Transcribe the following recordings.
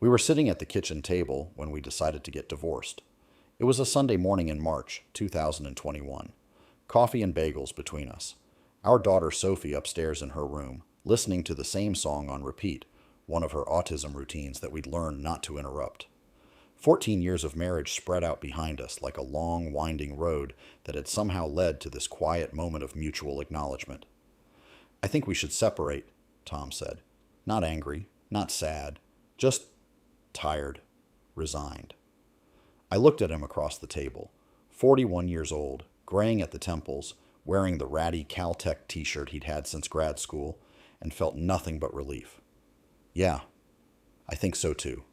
We were sitting at the kitchen table when we decided to get divorced. It was a Sunday morning in March 2021. Coffee and bagels between us. Our daughter Sophie upstairs in her room, listening to the same song on repeat, one of her autism routines that we'd learned not to interrupt. 14 years of marriage spread out behind us like a long, winding road that had somehow led to this quiet moment of mutual acknowledgement. "I think we should separate," Tom said. Not angry, not sad, just tired, resigned. I looked at him across the table. 41 years old, graying at the temples, wearing the ratty Caltech t-shirt he'd had since grad school, and felt nothing but relief. "Yeah, I think so too."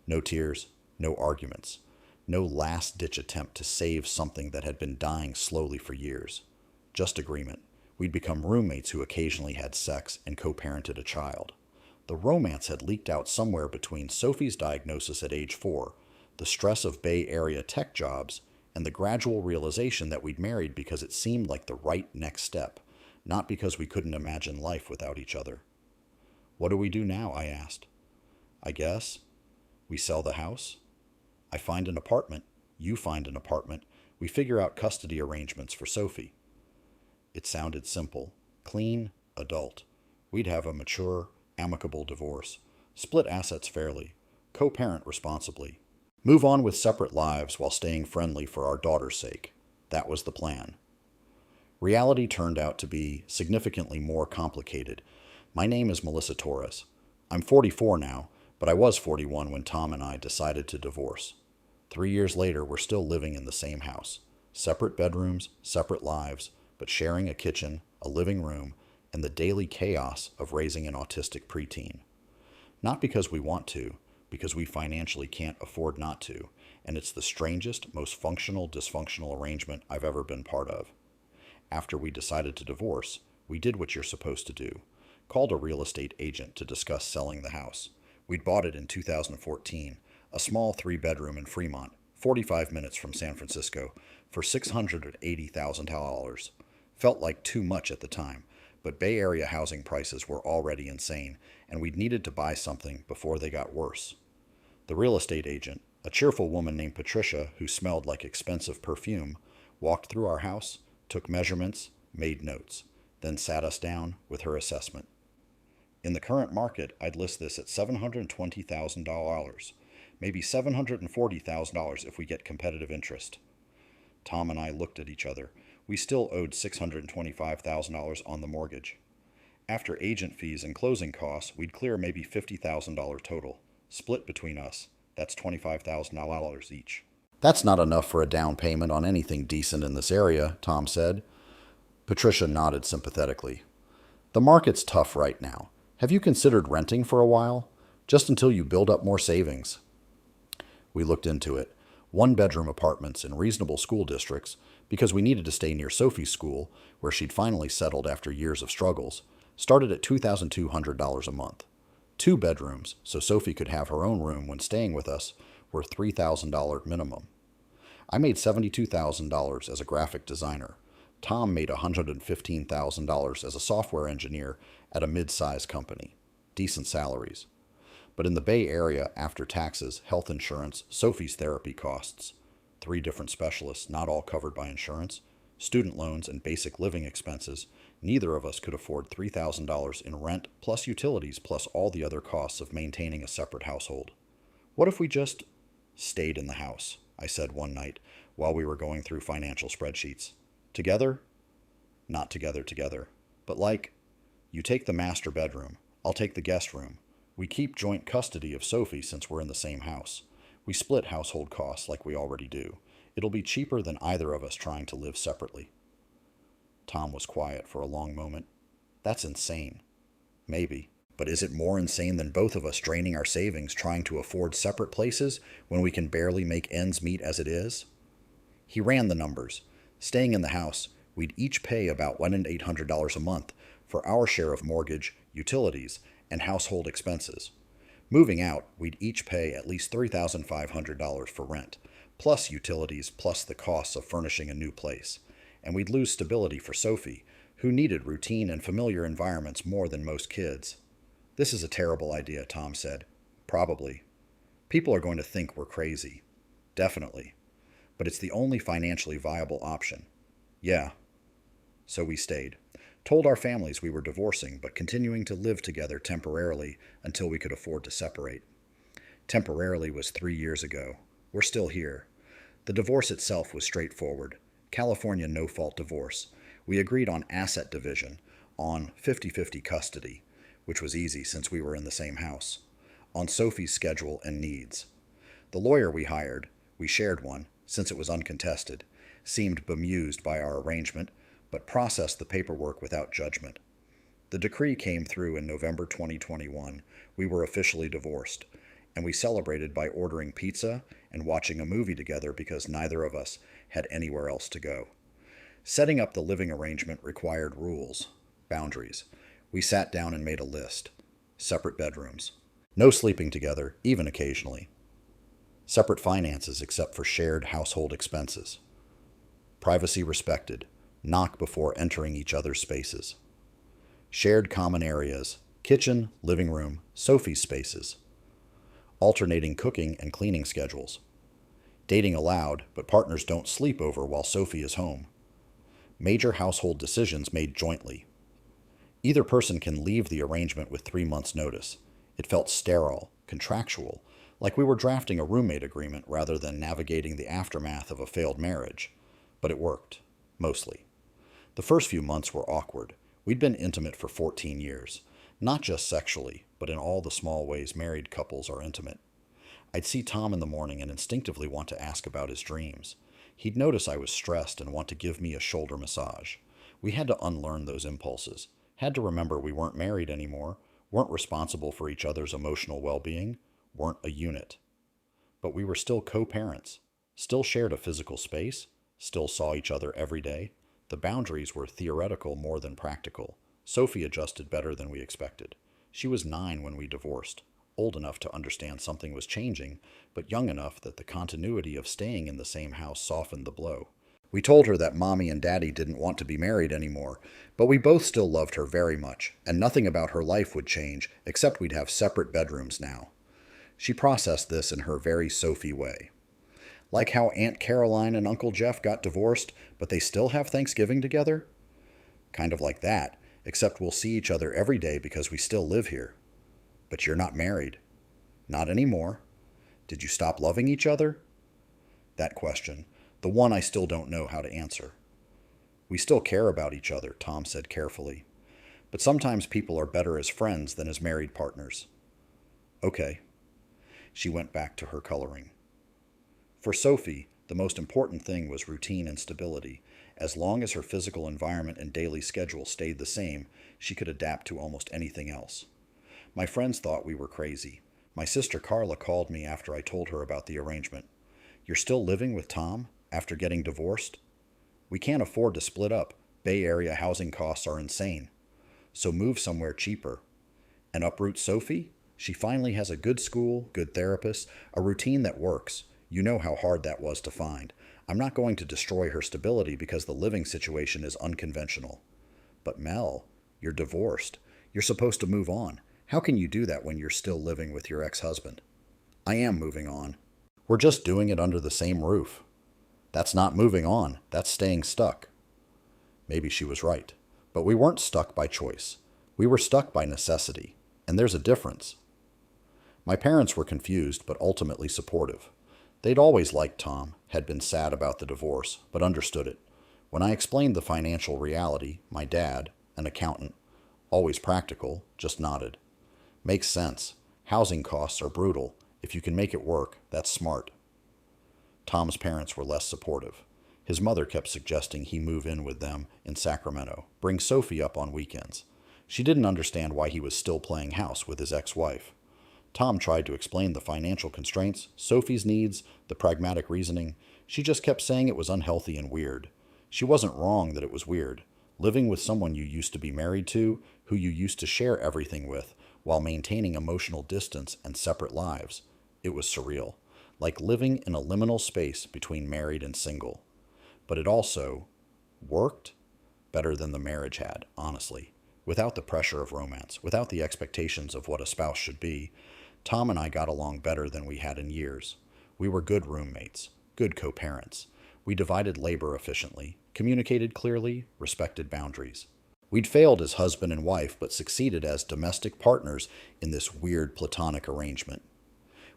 No tears, no arguments, no last-ditch attempt to save something that had been dying slowly for years. Just agreement. We'd become roommates who occasionally had sex and co-parented a child. The romance had leaked out somewhere between Sophie's diagnosis at age 4, the stress of Bay Area tech jobs, and the gradual realization that we'd married because it seemed like the right next step, not because we couldn't imagine life without each other. "What do we do now?" I asked. "I guess we sell the house. I find an apartment. You find an apartment. We figure out custody arrangements for Sophie." It sounded simple, clean, adult. We'd have a mature, amicable divorce, split assets fairly, co-parent responsibly, move on with separate lives while staying friendly for our daughter's sake. That was the plan. Reality turned out to be significantly more complicated. My name is Melissa Torres. I'm 44 now, but I was 41 when Tom and I decided to divorce. 3 years later, we're still living in the same house. Separate bedrooms, separate lives, but sharing a kitchen, a living room, and the daily chaos of raising an autistic preteen. Not because we want to, because we financially can't afford not to, and it's the strangest, most functional, dysfunctional arrangement I've ever been part of. After we decided to divorce, we did what you're supposed to do. Called a real estate agent to discuss selling the house. We'd bought it in 2014, a small 3-bedroom in Fremont, 45 minutes from San Francisco, for $680,000. Felt like too much at the time, but Bay Area housing prices were already insane, and we'd needed to buy something before they got worse. The real estate agent, a cheerful woman named Patricia who smelled like expensive perfume, walked through our house, took measurements, made notes, then sat us down with her assessment. "In the current market, I'd list this at $720,000, maybe $740,000 if we get competitive interest." Tom and I looked at each other. We still owed $625,000 on the mortgage. After agent fees and closing costs, we'd clear maybe $50,000 total. Split between us, that's $25,000 each. "That's not enough for a down payment on anything decent in this area," Tom said. Patricia nodded sympathetically. "The market's tough right now. Have you considered renting for a while? Just until you build up more savings." We looked into it. 1-bedroom apartments in reasonable school districts, because we needed to stay near Sophie's school, where she'd finally settled after years of struggles, started at $2,200 a month. 2 bedrooms, so Sophie could have her own room when staying with us, were $3,000 minimum. I made $72,000 as a graphic designer. Tom made $115,000 as a software engineer at a mid-sized company. Decent salaries. But in the Bay Area, after taxes, health insurance, Sophie's therapy costs, 3 different specialists, not all covered by insurance, student loans, and basic living expenses, neither of us could afford $3,000 in rent plus utilities plus all the other costs of maintaining a separate household. "What if we just stayed in the house?" I said one night while we were going through financial spreadsheets. "Together? Not together, but like, you take the master bedroom, I'll take the guest room. We keep joint custody of Sophie since we're in the same house. We split household costs like we already do. It'll be cheaper than either of us trying to live separately." Tom was quiet for a long moment. "That's insane." "Maybe. But is it more insane than both of us draining our savings trying to afford separate places when we can barely make ends meet as it is?" He ran the numbers. Staying in the house, we'd each pay about $1,800 a month for our share of mortgage, utilities, and household expenses. Moving out, we'd each pay at least $3,500 for rent, plus utilities, plus the costs of furnishing a new place. And we'd lose stability for Sophie, who needed routine and familiar environments more than most kids. "This is a terrible idea," Tom said. Probably. People are going to think we're crazy. Definitely. But it's the only financially viable option. Yeah. So we stayed. Told our families we were divorcing, but continuing to live together temporarily until we could afford to separate. Temporarily was 3 years ago. We're still here. The divorce itself was straightforward. California no-fault divorce. We agreed on asset division, on 50-50 custody, which was easy since we were in the same house, on Sophie's schedule and needs. The lawyer we hired, we shared one, since it was uncontested, seemed bemused by our arrangement, but processed the paperwork without judgment. The decree came through in November 2021. We were officially divorced, and we celebrated by ordering pizza and watching a movie together because neither of us had anywhere else to go. Setting up the living arrangement required rules, boundaries. We sat down and made a list. Separate bedrooms. No sleeping together, even occasionally. Separate finances except for shared household expenses. Privacy respected. Knock before entering each other's spaces. Shared common areas. Kitchen, living room, Sophie's spaces. Alternating cooking and cleaning schedules. Dating allowed, but partners don't sleep over while Sophie is home. Major household decisions made jointly. Either person can leave the arrangement with 3 months' notice. It felt sterile, contractual, like we were drafting a roommate agreement rather than navigating the aftermath of a failed marriage. But it worked, mostly. The first few months were awkward. We'd been intimate for 14 years, not just sexually, but in all the small ways married couples are intimate. I'd see Tom in the morning and instinctively want to ask about his dreams. He'd notice I was stressed and want to give me a shoulder massage. We had to unlearn those impulses, had to remember we weren't married anymore, weren't responsible for each other's emotional well-being, weren't a unit. But we were still co-parents, still shared a physical space, still saw each other every day. The boundaries were theoretical more than practical. Sophie adjusted better than we expected. She was 9 when we divorced, old enough to understand something was changing, but young enough that the continuity of staying in the same house softened the blow. We told her that Mommy and Daddy didn't want to be married anymore, but we both still loved her very much, and nothing about her life would change, except we'd have separate bedrooms now. She processed this in her very Sophie way. Like how Aunt Caroline and Uncle Jeff got divorced, but they still have Thanksgiving together? Kind of like that, except we'll see each other every day because we still live here. But you're not married. Not anymore. Did you stop loving each other? That question, the one I still don't know how to answer. We still care about each other, Tom said carefully. But sometimes people are better as friends than as married partners. Okay. She went back to her coloring. For Sophie, the most important thing was routine and stability. As long as her physical environment and daily schedule stayed the same, she could adapt to almost anything else. My friends thought we were crazy. My sister Carla called me after I told her about the arrangement. You're still living with Tom after getting divorced? We can't afford to split up. Bay Area housing costs are insane. So move somewhere cheaper. And uproot Sophie? She finally has a good school, good therapist, a routine that works. You know how hard that was to find. I'm not going to destroy her stability because the living situation is unconventional. But Mel, you're divorced. You're supposed to move on. How can you do that when you're still living with your ex-husband? I am moving on. We're just doing it under the same roof. That's not moving on. That's staying stuck. Maybe she was right. But we weren't stuck by choice. We were stuck by necessity. And there's a difference. My parents were confused, but ultimately supportive. They'd always liked Tom, had been sad about the divorce, but understood it. When I explained the financial reality, my dad, an accountant, always practical, just nodded. Makes sense. Housing costs are brutal. If you can make it work, that's smart. Tom's parents were less supportive. His mother kept suggesting he move in with them in Sacramento, bring Sophie up on weekends. She didn't understand why he was still playing house with his ex-wife. Tom tried to explain the financial constraints, Sophie's needs, the pragmatic reasoning. She just kept saying it was unhealthy and weird. She wasn't wrong that it was weird. Living with someone you used to be married to, who you used to share everything with, while maintaining emotional distance and separate lives. It was surreal, like living in a liminal space between married and single. But it also worked better than the marriage had, honestly. Without the pressure of romance, without the expectations of what a spouse should be. Tom and I got along better than we had in years. We were good roommates, good co-parents. We divided labor efficiently, communicated clearly, respected boundaries. We'd failed as husband and wife, but succeeded as domestic partners in this weird platonic arrangement.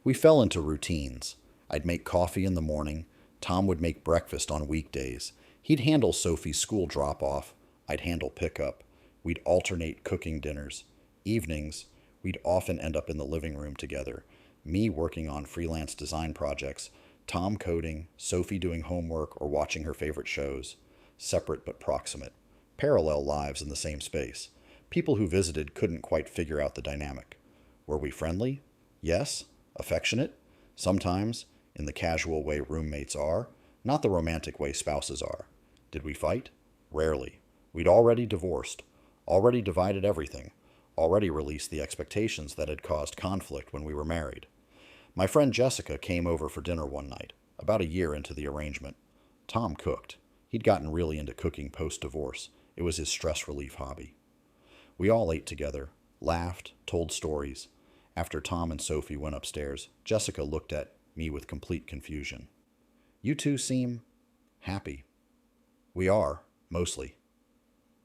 We fell into routines. I'd make coffee in the morning. Tom would make breakfast on weekdays. He'd handle Sophie's school drop-off. I'd handle pickup. We'd alternate cooking dinners. Evenings, we'd often end up in the living room together, me working on freelance design projects, Tom coding, Sophie doing homework or watching her favorite shows. Separate but proximate. Parallel lives in the same space. People who visited couldn't quite figure out the dynamic. Were we friendly? Yes. Affectionate? Sometimes, in the casual way roommates are, not the romantic way spouses are. Did we fight? Rarely. We'd already divorced, already divided everything, already released the expectations that had caused conflict when we were married. My friend Jessica came over for dinner one night, about a year into the arrangement. Tom cooked. He'd gotten really into cooking post-divorce. It was his stress relief hobby. We all ate together, laughed, told stories. After Tom and Sophie went upstairs, Jessica looked at me with complete confusion. You two seem happy. We are, mostly.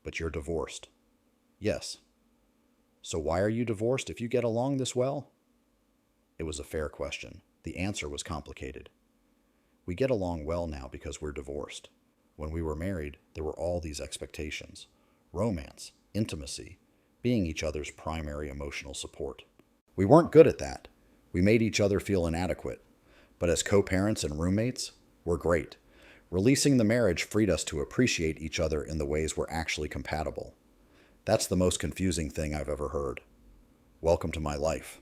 But you're divorced. Yes. So why are you divorced if you get along this well? It was a fair question. The answer was complicated. We get along well now because we're divorced. When we were married, there were all these expectations. Romance, intimacy, being each other's primary emotional support. We weren't good at that. We made each other feel inadequate. But as co-parents and roommates, we're great. Releasing the marriage freed us to appreciate each other in the ways we're actually compatible. That's the most confusing thing I've ever heard. Welcome to my life.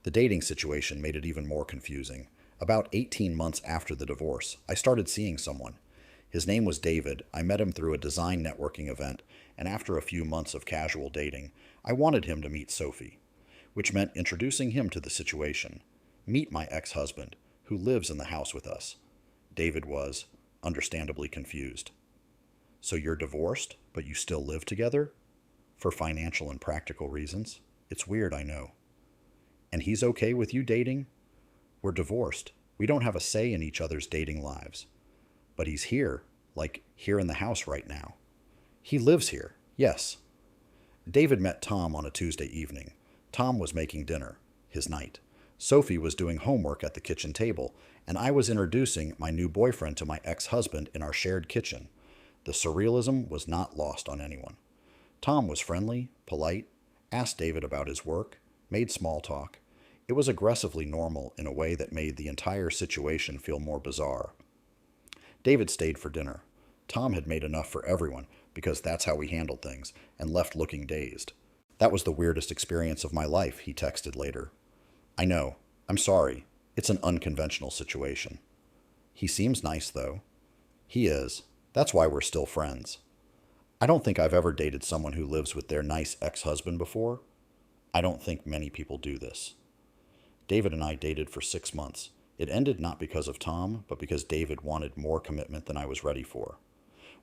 The dating situation made it even more confusing. About 18 months after the divorce, I started seeing someone. His name was David. I met him through a design networking event, and after a few months of casual dating, I wanted him to meet Sophie, which meant introducing him to the situation. Meet my ex-husband, who lives in the house with us. David was, understandably, confused. So you're divorced, but you still live together? For financial and practical reasons? It's weird, I know. And he's okay with you dating? We're divorced. We don't have a say in each other's dating lives. But he's here, like here in the house right now. He lives here, yes. David met Tom on a Tuesday evening. Tom was making dinner, his night. Sophie was doing homework at the kitchen table, and I was introducing my new boyfriend to my ex-husband in our shared kitchen. The surrealism was not lost on anyone. Tom was friendly, polite, asked David about his work, made small talk. It was aggressively normal in a way that made the entire situation feel more bizarre. David stayed for dinner. Tom had made enough for everyone, because that's how we handled things, and left looking dazed. That was the weirdest experience of my life, he texted later. I know. I'm sorry. It's an unconventional situation. He seems nice, though. He is. That's why we're still friends. I don't think I've ever dated someone who lives with their nice ex-husband before. I don't think many people do this. David and I dated for 6 months. It ended not because of Tom, but because David wanted more commitment than I was ready for.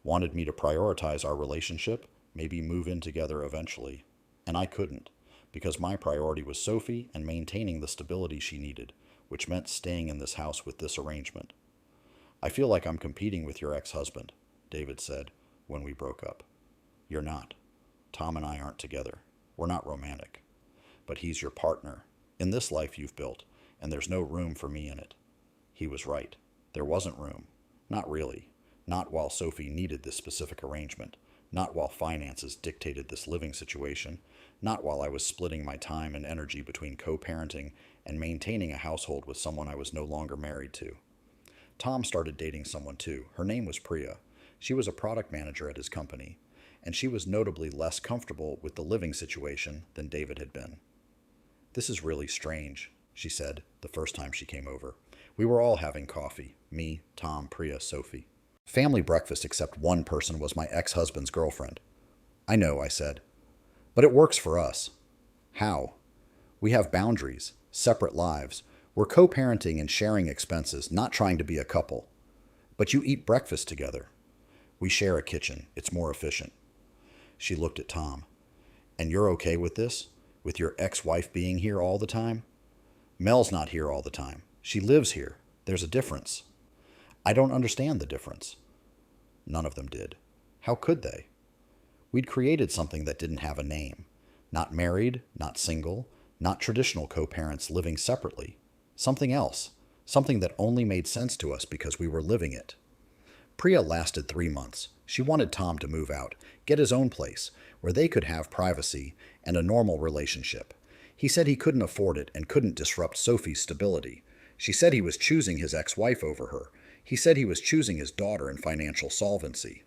Wanted me to prioritize our relationship, maybe move in together eventually. And I couldn't, because my priority was Sophie and maintaining the stability she needed, which meant staying in this house with this arrangement. I feel like I'm competing with your ex-husband, David said when we broke up. You're not. Tom and I aren't together. We're not romantic. But he's your partner in this life you've built, and there's no room for me in it. He was right. There wasn't room. Not really. Not while Sophie needed this specific arrangement. Not while finances dictated this living situation. Not while I was splitting my time and energy between co-parenting and maintaining a household with someone I was no longer married to. Tom started dating someone too. Her name was Priya. She was a product manager at his company, and she was notably less comfortable with the living situation than David had been. This is really strange, she said the first time she came over. We were all having coffee. Me, Tom, Priya, Sophie. Family breakfast except one person was my ex-husband's girlfriend. I know, I said. But it works for us. How? We have boundaries, separate lives. We're co-parenting and sharing expenses, not trying to be a couple. But you eat breakfast together. We share a kitchen. It's more efficient. She looked at Tom. And you're okay with this? With your ex-wife being here all the time? Mel's not here all the time. She lives here. There's a difference. I don't understand the difference. None of them did. How could they? We'd created something that didn't have a name. Not married, not single, not traditional co-parents living separately. Something else. Something that only made sense to us because we were living it. Priya lasted 3 months. She wanted Tom to move out, get his own place, where they could have privacy and a normal relationship. He said he couldn't afford it and couldn't disrupt Sophie's stability. She said he was choosing his ex-wife over her. He said he was choosing his daughter in financial solvency.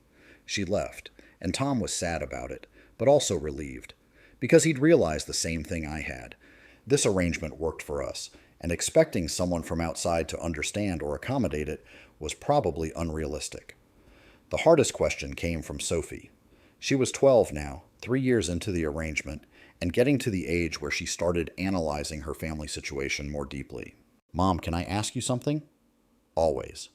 She left, and Tom was sad about it, but also relieved, because he'd realized the same thing I had. This arrangement worked for us, and expecting someone from outside to understand or accommodate it was probably unrealistic. The hardest question came from Sophie. She was 12 now, 3 years into the arrangement, and getting to the age where she started analyzing her family situation more deeply. Mom, can I ask you something? Always.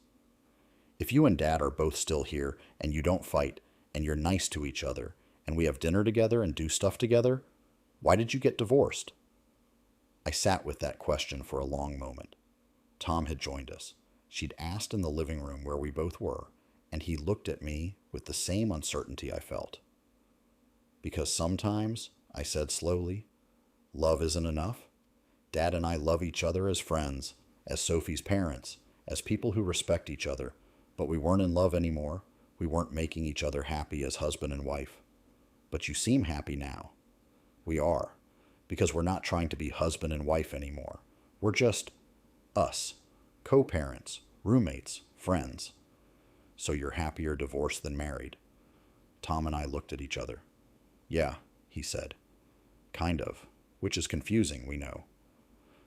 If you and Dad are both still here, and you don't fight, and you're nice to each other, and we have dinner together and do stuff together, why did you get divorced? I sat with that question for a long moment. Tom had joined us. She'd asked in the living room where we both were, and he looked at me with the same uncertainty I felt. Because sometimes, I said slowly, love isn't enough. Dad and I love each other as friends, as Sophie's parents, as people who respect each other, but we weren't in love anymore. We weren't making each other happy as husband and wife. But you seem happy now. We are, because we're not trying to be husband and wife anymore. We're just us, co-parents, roommates, friends. So you're happier divorced than married? Tom and I looked at each other. Yeah, he said. Kind of, which is confusing, we know.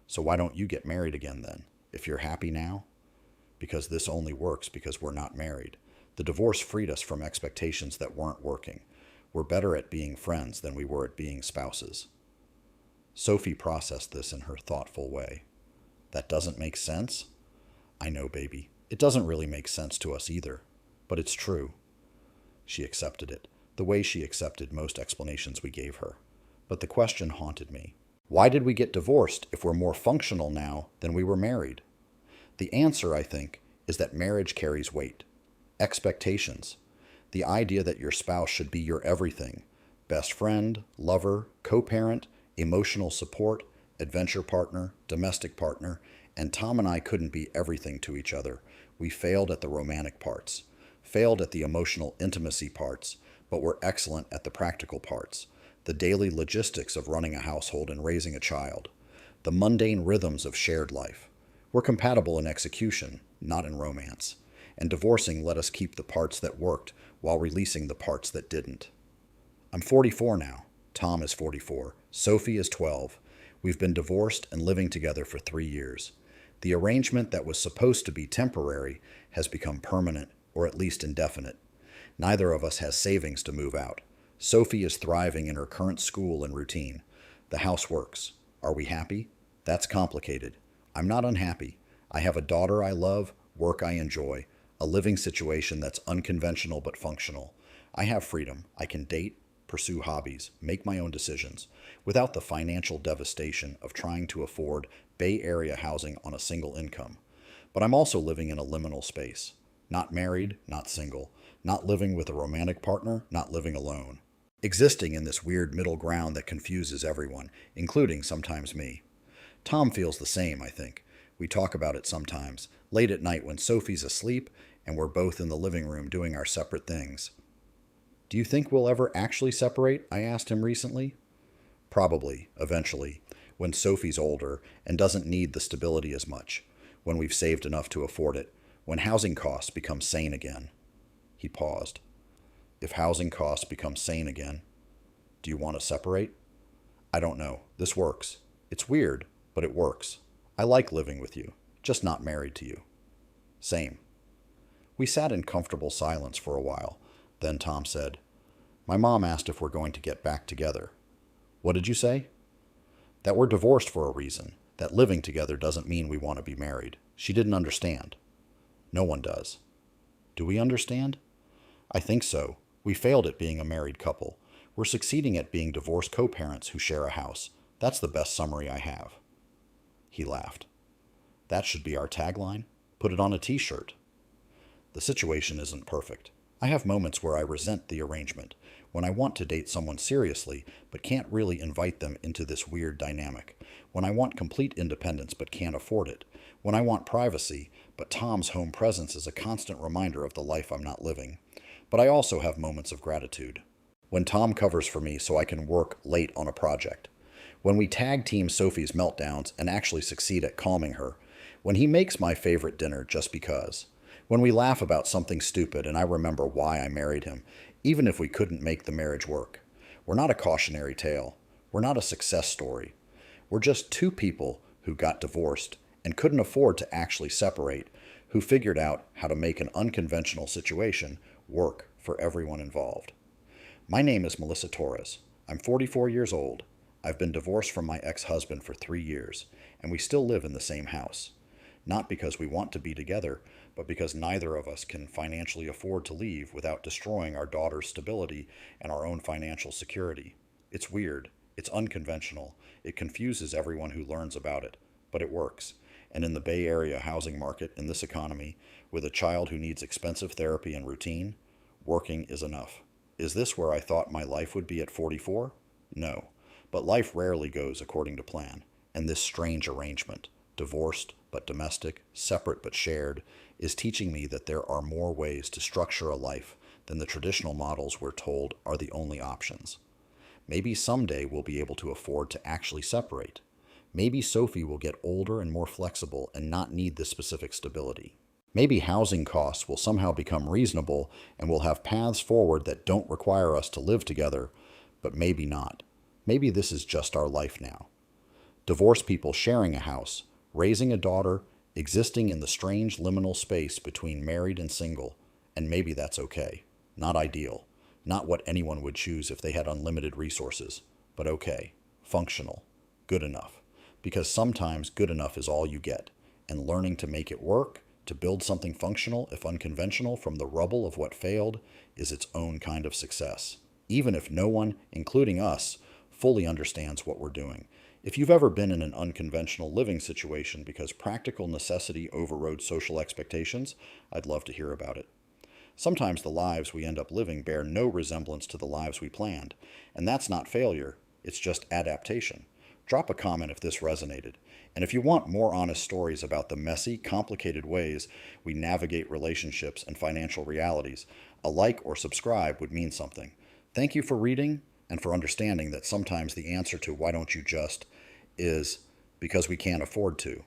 So why don't you get married again then, if you're happy now? Because this only works because we're not married. The divorce freed us from expectations that weren't working. We're better at being friends than we were at being spouses. Sophie processed this in her thoughtful way. That doesn't make sense? I know, baby. It doesn't really make sense to us either. But it's true. She accepted it, the way she accepted most explanations we gave her. But the question haunted me. Why did we get divorced if we're more functional now than we were married? The answer, I think, is that marriage carries weight. Expectations. The idea that your spouse should be your everything. Best friend, lover, co-parent, emotional support, adventure partner, domestic partner, and Tom and I couldn't be everything to each other. We failed at the romantic parts, failed at the emotional intimacy parts, but were excellent at the practical parts, the daily logistics of running a household and raising a child, the mundane rhythms of shared life. We're compatible in execution, not in romance, and divorcing let us keep the parts that worked while releasing the parts that didn't. I'm 44 now. Tom is 44. Sophie is 12. We've been divorced and living together for 3 years. The arrangement that was supposed to be temporary has become permanent, or at least indefinite. Neither of us has savings to move out. Sophie is thriving in her current school and routine. The house works. Are we happy? That's complicated. I'm not unhappy. I have a daughter I love, work I enjoy, a living situation that's unconventional but functional. I have freedom. I can date, pursue hobbies, make my own decisions, without the financial devastation of trying to afford Bay Area housing on a single income. But I'm also living in a liminal space. Not married, not single. Not living with a romantic partner, not living alone. Existing in this weird middle ground that confuses everyone, including sometimes me. Tom feels the same, I think. We talk about it sometimes, late at night when Sophie's asleep and we're both in the living room doing our separate things. Do you think we'll ever actually separate? I asked him recently. Probably, eventually, when Sophie's older and doesn't need the stability as much, when we've saved enough to afford it, when housing costs become sane again. He paused. If housing costs become sane again, do you want to separate? I don't know. This works. It's weird, but it works. I like living with you, just not married to you. Same. We sat in comfortable silence for a while. Then Tom said, My mom asked if we're going to get back together. What did you say? That we're divorced for a reason, that living together doesn't mean we want to be married. She didn't understand. No one does. Do we understand? I think so. We failed at being a married couple. We're succeeding at being divorced co-parents who share a house. That's the best summary I have. He laughed. That should be our tagline. Put it on a t-shirt. The situation isn't perfect. I have moments where I resent the arrangement, when I want to date someone seriously but can't really invite them into this weird dynamic, when I want complete independence but can't afford it, when I want privacy but Tom's home presence is a constant reminder of the life I'm not living. But I also have moments of gratitude. When Tom covers for me so I can work late on a project. When we tag team Sophie's meltdowns and actually succeed at calming her. When he makes my favorite dinner just because. When we laugh about something stupid and I remember why I married him, even if we couldn't make the marriage work. We're not a cautionary tale. We're not a success story. We're just two people who got divorced and couldn't afford to actually separate, who figured out how to make an unconventional situation work for everyone involved. My name is Melissa Torres. I'm 44 years old. I've been divorced from my ex-husband for 3 years, and we still live in the same house. Not because we want to be together, but because neither of us can financially afford to leave without destroying our daughter's stability and our own financial security. It's weird. It's unconventional. It confuses everyone who learns about it, but it works. And in the Bay Area housing market in this economy, with a child who needs expensive therapy and routine, working is enough. Is this where I thought my life would be at 44? No. But life rarely goes according to plan, and this strange arrangement, divorced but domestic, separate but shared, is teaching me that there are more ways to structure a life than the traditional models we're told are the only options. Maybe someday we'll be able to afford to actually separate. Maybe Sophie will get older and more flexible and not need this specific stability. Maybe housing costs will somehow become reasonable and we'll have paths forward that don't require us to live together, but maybe not. Maybe this is just our life now. Divorced people sharing a house, raising a daughter, existing in the strange liminal space between married and single, and maybe that's okay. Not ideal. Not what anyone would choose if they had unlimited resources, but okay. Functional. Good enough. Because sometimes good enough is all you get, and learning to make it work, to build something functional, if unconventional, from the rubble of what failed, is its own kind of success. Even if no one, including us, fully understands what we're doing. If you've ever been in an unconventional living situation because practical necessity overrode social expectations, I'd love to hear about it. Sometimes the lives we end up living bear no resemblance to the lives we planned, and that's not failure, it's just adaptation. Drop a comment if this resonated. And if you want more honest stories about the messy, complicated ways we navigate relationships and financial realities, a like or subscribe would mean something. Thank you for reading and for understanding that sometimes the answer to why don't you just is because we can't afford to.